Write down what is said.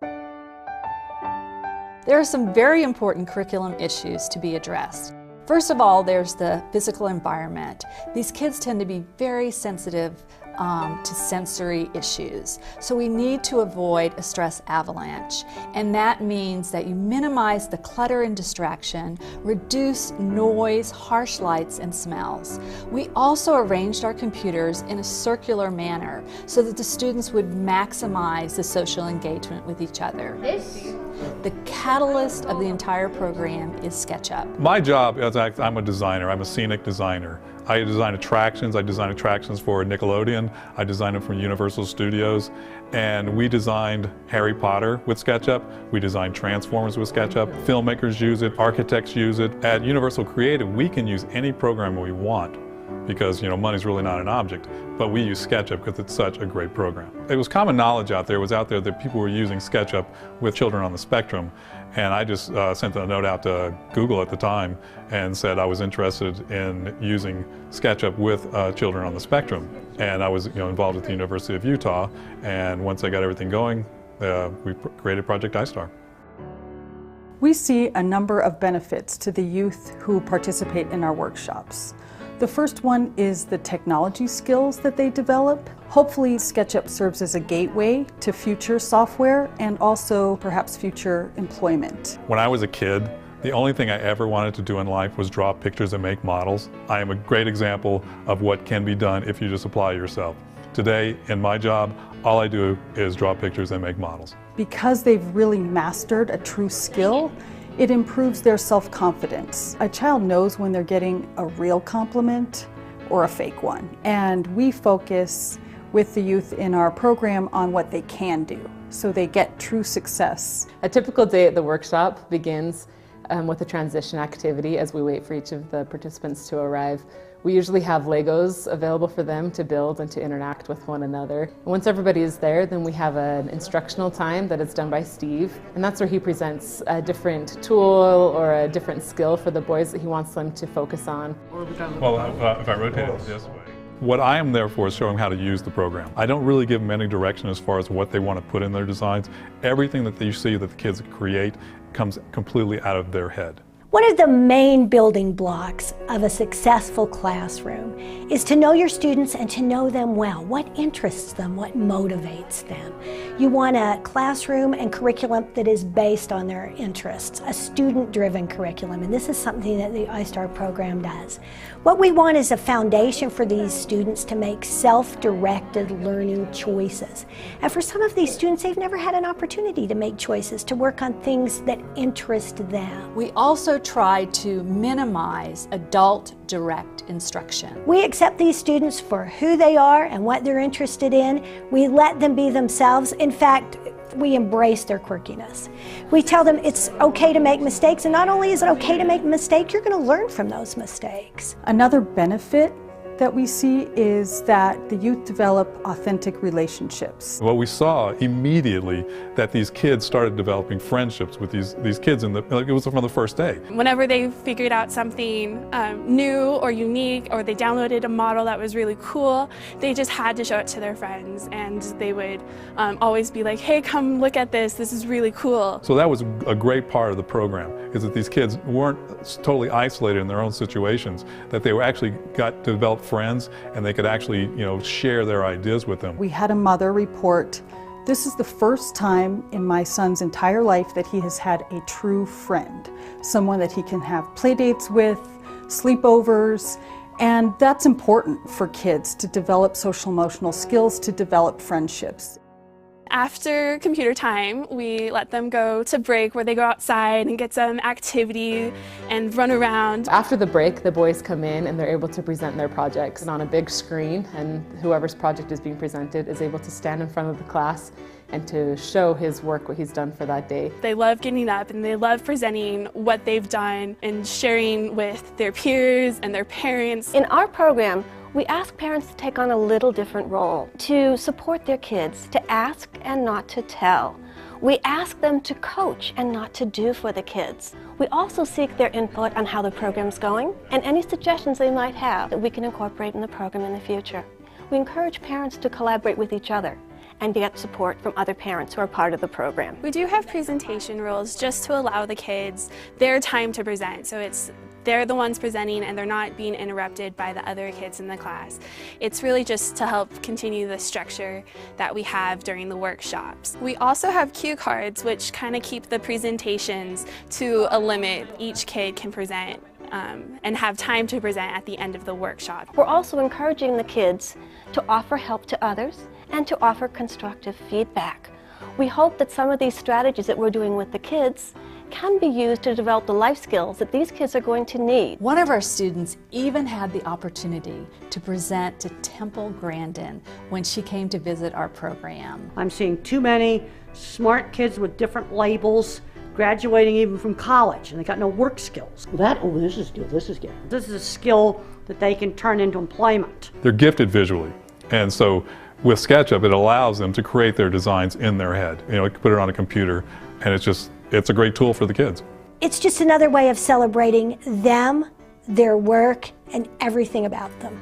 There are some very important curriculum issues to be addressed. First of all, there's the physical environment. These kids tend to be very sensitive to sensory issues. So we need to avoid a stress avalanche. And that means that you minimize the clutter and distraction, reduce noise, harsh lights, and smells. We also arranged our computers in a circular manner so that the students would maximize the social engagement with each other. The catalyst of the entire program is SketchUp. My job is I'm a designer. I'm a scenic designer. I design attractions. I design attractions for Nickelodeon. I design them for Universal Studios. And we designed Harry Potter with SketchUp. We designed Transformers with SketchUp. Filmmakers use it. Architects use it. At Universal Creative, we can use any program we want because, money's really not an object. But we use SketchUp because it's such a great program. It was common knowledge out there that people were using SketchUp with children on the spectrum. And I just sent a note out to Google at the time and said I was interested in using SketchUp with children on the spectrum. And I was involved at the University of Utah. And once I got everything going, we created Project iSTAR. We see a number of benefits to the youth who participate in our workshops. The first one is the technology skills that they develop. Hopefully SketchUp serves as a gateway to future software and also perhaps future employment. When I was a kid, the only thing I ever wanted to do in life was draw pictures and make models. I am a great example of what can be done if you just apply yourself. Today, in my job, all I do is draw pictures and make models. Because they've really mastered a true skill, it improves their self-confidence. A child knows when they're getting a real compliment or a fake one. And we focus with the youth in our program on what they can do, so they get true success. A typical day at the workshop begins with a transition activity as we wait for each of the participants to arrive. We usually have Legos available for them to build and to interact with one another. And once everybody is there, then we have an instructional time that is done by Steve, and that's where he presents a different tool or a different skill for the boys that he wants them to focus on. Well, if I rotate it this way. What I am there for is showing how to use the program. I don't really give them any direction as far as what they want to put in their designs. Everything that you see that the kids create comes completely out of their head. One of the main building blocks of a successful classroom is to know your students and to know them well. What interests them? What motivates them? You want a classroom and curriculum that is based on their interests, a student-driven curriculum, and this is something that the iSTAR program does. What we want is a foundation for these students to make self-directed learning choices. And for some of these students, they've never had an opportunity to make choices, to work on things that interest them. We also try to minimize adult direct instruction. We accept these students for who they are and what they're interested in. We let them be themselves. In fact, we embrace their quirkiness. We tell them it's okay to make mistakes, and not only is it okay to make a mistake, you're going to learn from those mistakes. Another benefit that we see is that the youth develop authentic relationships. What we saw immediately that these kids started developing friendships with these kids, it was from the first day. Whenever they figured out something new or unique, or they downloaded a model that was really cool, they just had to show it to their friends, and they would always be like, hey, come look at this is really cool. So that was a great part of the program, is that these kids weren't totally isolated in their own situations, that they were actually got to develop friends, and they could actually, share their ideas with them. We had a mother report, this is the first time in my son's entire life that he has had a true friend, someone that he can have play dates with, sleepovers, and that's important for kids to develop social emotional skills, to develop friendships. After computer time, we let them go to break where they go outside and get some activity and run around. After the break, the boys come in and they're able to present their projects on a big screen, and whoever's project is being presented is able to stand in front of the class and to show his work, what he's done for that day. They love getting up and they love presenting what they've done and sharing with their peers and their parents. In our program, we ask parents to take on a little different role, to support their kids, to ask and not to tell. We ask them to coach and not to do for the kids. We also seek their input on how the program's going and any suggestions they might have that we can incorporate in the program in the future. We encourage parents to collaborate with each other and get support from other parents who are part of the program. We do have presentation rules just to allow the kids their time to present. So they're the ones presenting and they're not being interrupted by the other kids in the class. It's really just to help continue the structure that we have during the workshops. We also have cue cards which kind of keep the presentations to a limit. Each kid can present and have time to present at the end of the workshop. We're also encouraging the kids to offer help to others and to offer constructive feedback. We hope that some of these strategies that we're doing with the kids can be used to develop the life skills that these kids are going to need. One of our students even had the opportunity to present to Temple Grandin when she came to visit our program. I'm seeing too many smart kids with different labels graduating even from college, and they got no work skills. This is good. This is a skill that they can turn into employment. They're gifted visually, and so with SketchUp it allows them to create their designs in their head. You know, put it on a computer, and it's a great tool for the kids. It's just another way of celebrating them, their work, and everything about them.